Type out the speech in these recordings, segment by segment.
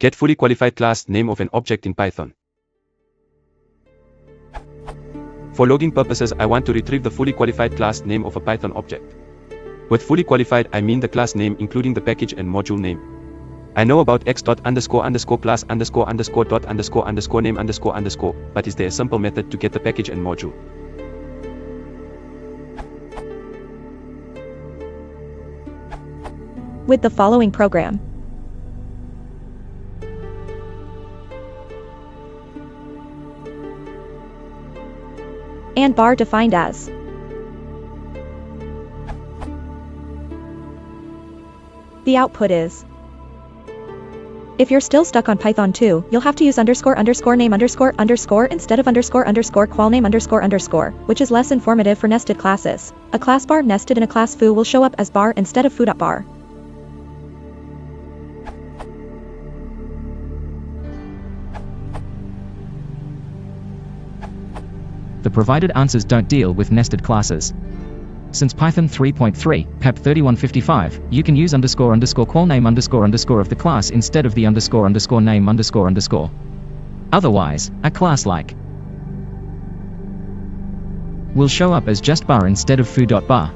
Get fully qualified class name of an object in Python. For logging purposes, I want to retrieve the fully qualified class name of a Python object. With fully qualified, I mean the class name including the package and module name. I know about x.__class_dot_name_, but is there a simple method to get the package and module? With the following program. And bar defined as. The output is. If you're still stuck on Python 2, you'll have to use __name__ instead of __qualname__, which is less informative for nested classes. A class bar nested in a class foo will show up as bar instead of foo.bar. The provided answers don't deal with nested classes. Since Python 3.3, PEP 3155, you can use __qualname__ of the class instead of the __name__. Otherwise, a class like will show up as just bar instead of foo.bar.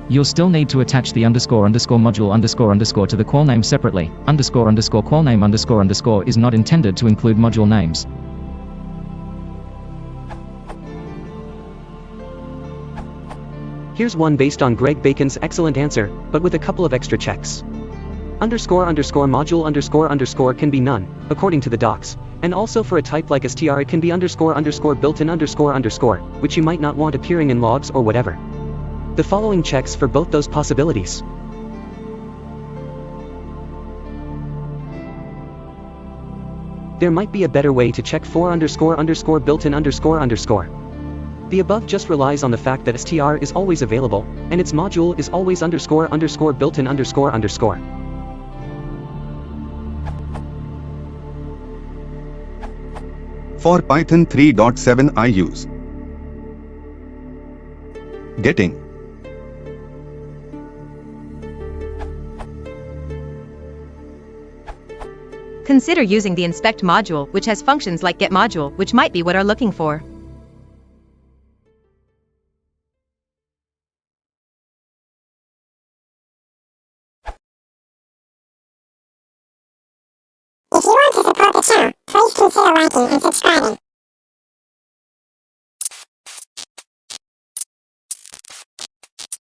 You'll still need to attach the __module__ to the call name separately. __qualname__ is not intended to include module names. Here's one based on Greg Bacon's excellent answer, but with a couple of extra checks. __module__ can be none, according to the docs, and also for a type like str it can be __built-in__, which you might not want appearing in logs or whatever. The following checks for both those possibilities. There might be a better way to check for __built-in__. The above just relies on the fact that str is always available, and its module is always __built-in__. For Python 3.7 I use getting, Consider using the inspect module, which has functions like get module, which might be what are looking for. If you want to support the channel, please consider liking and subscribing.